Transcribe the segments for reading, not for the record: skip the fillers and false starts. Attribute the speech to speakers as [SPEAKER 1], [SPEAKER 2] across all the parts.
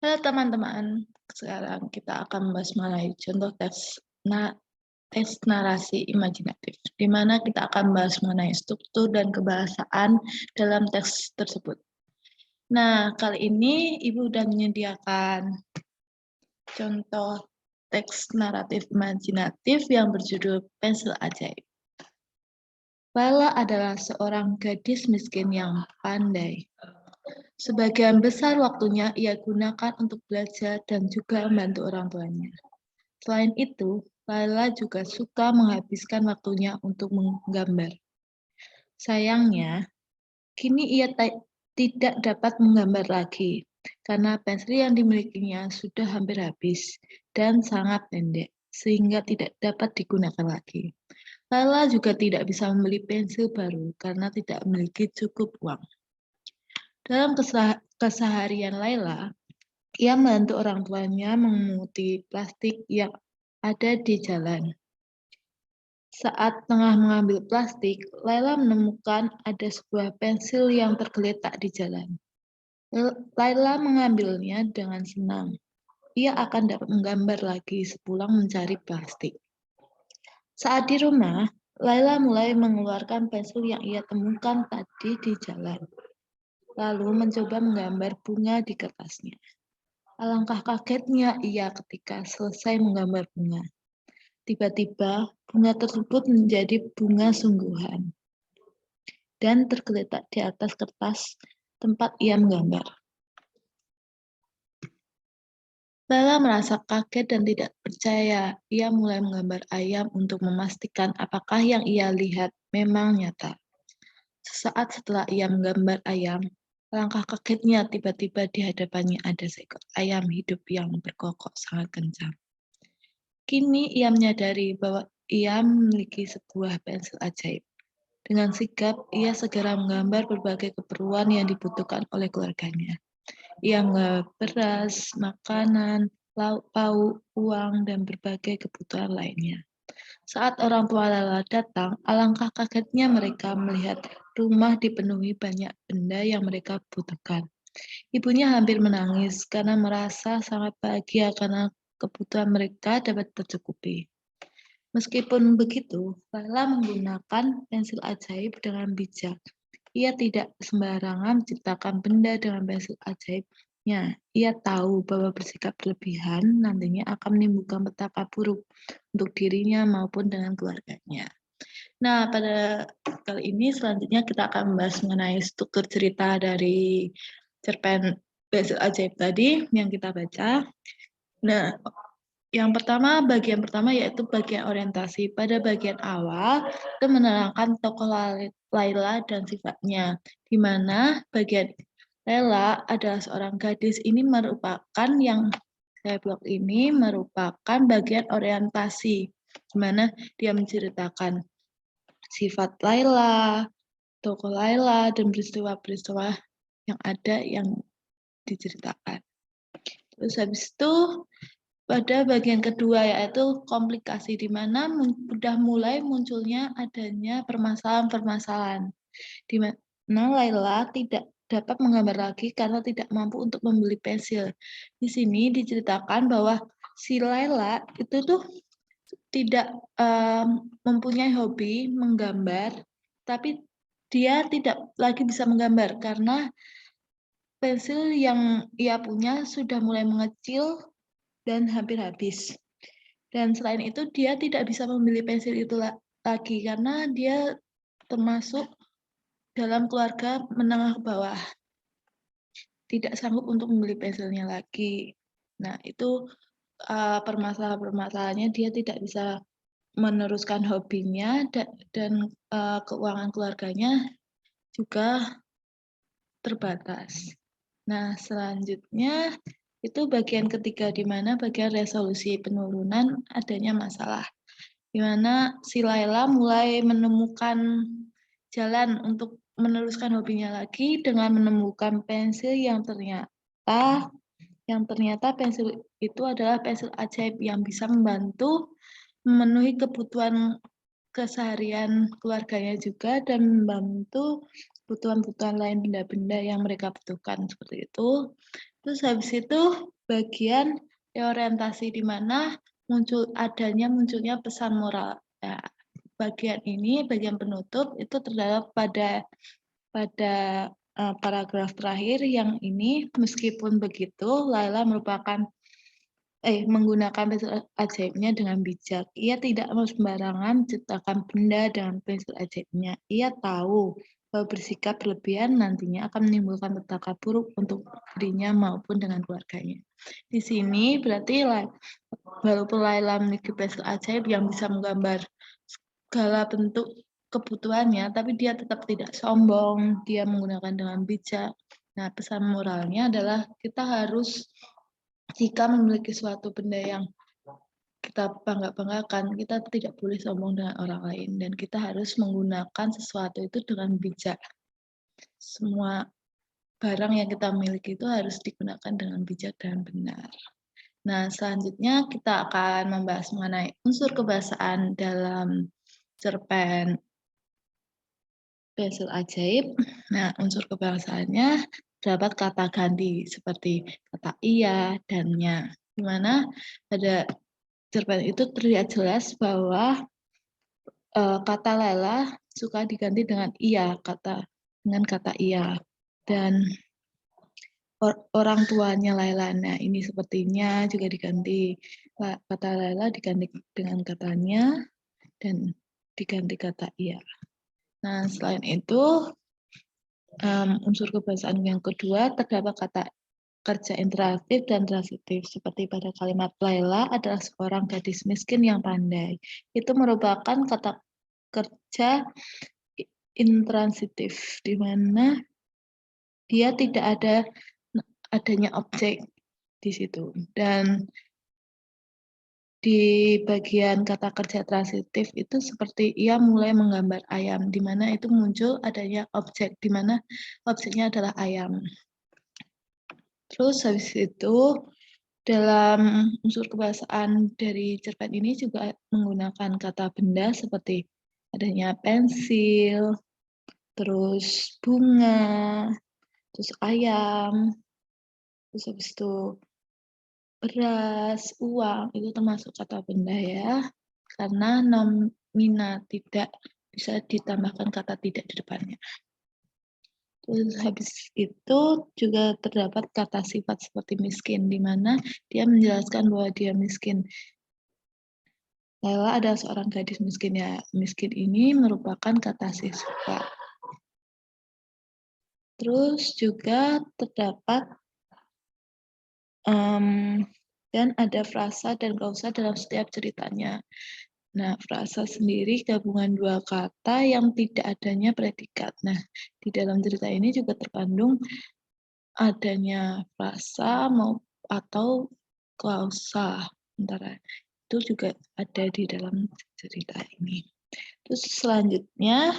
[SPEAKER 1] Halo teman-teman, sekarang kita akan membahas mengenai contoh teks narasi imajinatif, di mana kita akan membahas mengenai struktur dan kebahasaan dalam teks tersebut. Nah, kali ini Ibu sudah menyediakan contoh teks naratif imajinatif yang berjudul Pensil Ajaib. Laila adalah seorang gadis miskin yang pandai. Sebagian besar waktunya ia gunakan untuk belajar dan juga membantu orang tuanya. Selain itu, Laila juga suka menghabiskan waktunya untuk menggambar. Sayangnya, kini ia tidak dapat menggambar lagi karena pensil yang dimilikinya sudah hampir habis dan sangat pendek, sehingga tidak dapat digunakan lagi. Laila juga tidak bisa membeli pensil baru karena tidak memiliki cukup uang. Dalam keseharian Laila, ia membantu orang tuanya memunguti plastik yang ada di jalan. Saat tengah mengambil plastik, Laila menemukan ada sebuah pensil yang tergeletak di jalan. Laila mengambilnya dengan senang. Ia akan dapat menggambar lagi sepulang mencari plastik. Saat di rumah, Laila mulai mengeluarkan pensil yang ia temukan tadi di jalan, lalu mencoba menggambar bunga di kertasnya. Alangkah kagetnya ia ketika selesai menggambar bunga. Tiba-tiba, bunga tersebut menjadi bunga sungguhan dan tergeletak di atas kertas tempat ia menggambar. Laila merasa kaget dan tidak percaya. Ia mulai menggambar ayam untuk memastikan apakah yang ia lihat memang nyata. Sesaat setelah ia menggambar ayam, alangkah kagetnya tiba-tiba di hadapannya ada seekor ayam hidup yang berkokok sangat kencang. Kini ia menyadari bahwa ia memiliki sebuah pensil ajaib. Dengan sigap, ia segera menggambar berbagai keperluan yang dibutuhkan oleh keluarganya. Ia menggambar beras, makanan, lauk pauk, uang, dan berbagai kebutuhan lainnya. Saat orang tua Lala datang, alangkah kagetnya mereka melihat rumah dipenuhi banyak benda yang mereka butuhkan. Ibunya hampir menangis karena merasa sangat bahagia karena kebutuhan mereka dapat tercukupi. Meskipun begitu, Lala menggunakan pensil ajaib dengan bijak. Ia tidak sembarangan menciptakan benda dengan pensil ajaibnya. Ia tahu bahwa bersikap berlebihan nantinya akan menimbulkan petaka buruk untuk dirinya maupun dengan keluarganya. Nah, pada kali ini selanjutnya kita akan membahas mengenai struktur cerita dari cerpen pensil ajaib tadi yang kita baca. Nah, bagian pertama yaitu bagian orientasi. Pada bagian awal, kita menerangkan tokoh Laila dan sifatnya, di mana bagian Laila adalah seorang gadis. Ini merupakan yang saya blog ini merupakan bagian orientasi, di mana dia menceritakan sifat Laila, tokoh Laila, dan peristiwa-peristiwa yang ada yang diceritakan. Terus habis itu pada bagian kedua yaitu komplikasi, di mana sudah mulai munculnya adanya permasalahan-permasalahan, di mana Laila tidak dapat menggambar lagi karena tidak mampu untuk membeli pensil. Di sini diceritakan bahwa si Laila itu tuh tidak mempunyai hobi menggambar, tapi dia tidak lagi bisa menggambar karena pensil yang ia punya sudah mulai mengecil dan hampir habis. Dan selain itu dia tidak bisa membeli pensil itu lagi karena dia termasuk dalam keluarga menengah ke bawah. Tidak sanggup untuk membeli pensilnya lagi. Nah, itu permasalahan-permasalahannya dia tidak bisa meneruskan hobinya dan keuangan keluarganya juga terbatas. Nah, selanjutnya itu bagian ketiga, di mana bagian resolusi penurunan adanya masalah, di mana si Laila mulai menemukan jalan untuk meneruskan hobinya lagi dengan menemukan pensil yang ternyata pensil itu adalah pensil ajaib yang bisa membantu memenuhi kebutuhan keseharian keluarganya juga dan membantu kebutuhan-kebutuhan lain, benda-benda yang mereka butuhkan, seperti itu. Terus habis itu bagian reorientasi di mana munculnya pesan moral. Nah, bagian ini, bagian penutup itu terdapat pada paragraf terakhir yang ini, meskipun begitu, Laila menggunakan pensil ajaibnya dengan bijak. Ia tidak mau sembarangan menciptakan benda dengan pensil ajaibnya. Ia tahu bahwa bersikap berlebihan nantinya akan menimbulkan petaka buruk untuk dirinya maupun dengan keluarganya. Di sini berarti walaupun Laila memiliki pensil ajaib yang bisa menggambar segala bentuk kebutuhannya, tapi dia tetap tidak sombong, dia menggunakan dengan bijak. Nah, pesan moralnya adalah kita harus, jika memiliki suatu benda yang kita bangga-banggakan, kita tidak boleh sombong dengan orang lain, dan kita harus menggunakan sesuatu itu dengan bijak. Semua barang yang kita miliki itu harus digunakan dengan bijak dan benar. Nah, selanjutnya kita akan membahas mengenai unsur kebahasaan dalam cerpen Pensil Ajaib. Nah, unsur kebahasaannya terdapat kata ganti seperti kata iya dan nya. Di mana pada cerpen itu terlihat jelas bahwa kata Laila suka diganti dengan iya, dengan kata iya. Dan orang tuanya Laila, nah ini sepertinya juga diganti. Kata Laila diganti dengan katanya dan diganti kata iya. Nah, selain itu, unsur kebahasaan yang kedua terdapat kata kerja interaktif dan transitif. Seperti pada kalimat Laila adalah seorang gadis miskin yang pandai. Itu merupakan kata kerja intransitif, di mana dia tidak adanya objek di situ. Dan di bagian kata kerja transitif itu seperti ia mulai menggambar ayam, di mana itu muncul adanya objek, di mana objeknya adalah ayam. Terus habis itu dalam unsur kebahasaan dari cerpen ini juga menggunakan kata benda seperti adanya pensil, terus bunga, terus ayam, terus habis itu beras, uang, itu termasuk kata benda ya. Karena nomina tidak bisa ditambahkan kata tidak di depannya. Terus habis itu juga terdapat kata sifat seperti miskin, di mana dia menjelaskan bahwa dia miskin. Laila adalah seorang gadis miskin ya. Miskin ini merupakan kata sifat. Terus juga terdapat dan ada frasa dan klausa dalam setiap ceritanya. Nah, frasa sendiri gabungan dua kata yang tidak adanya predikat. Nah, di dalam cerita ini juga terkandung adanya frasa atau klausa. Antara itu juga ada di dalam cerita ini. Terus selanjutnya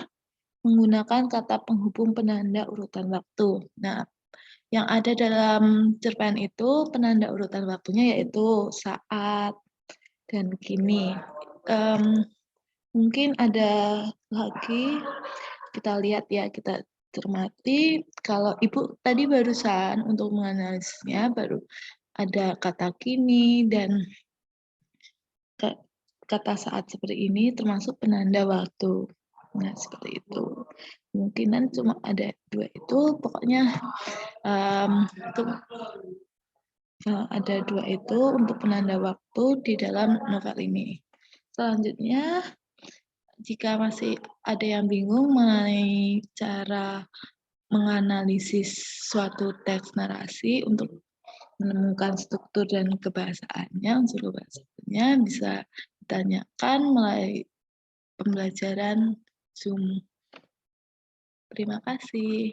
[SPEAKER 1] menggunakan kata penghubung penanda urutan waktu. Nah, yang ada dalam cerpen itu penanda urutan waktunya yaitu saat dan kini. Mungkin ada lagi, kita lihat ya, kita cermati. Kalau Ibu tadi barusan untuk menganalisisnya baru ada kata kini dan kata saat seperti ini termasuk penanda waktu. Nah, seperti itu. Kemungkinan cuma ada dua itu, pokoknya ada dua itu untuk penanda waktu di dalam novel ini. Selanjutnya, jika masih ada yang bingung mengenai cara menganalisis suatu teks narasi untuk menemukan struktur dan kebahasaannya, unsur kebahasaannya bisa ditanyakan melalui pembelajaran Zoom. Terima kasih.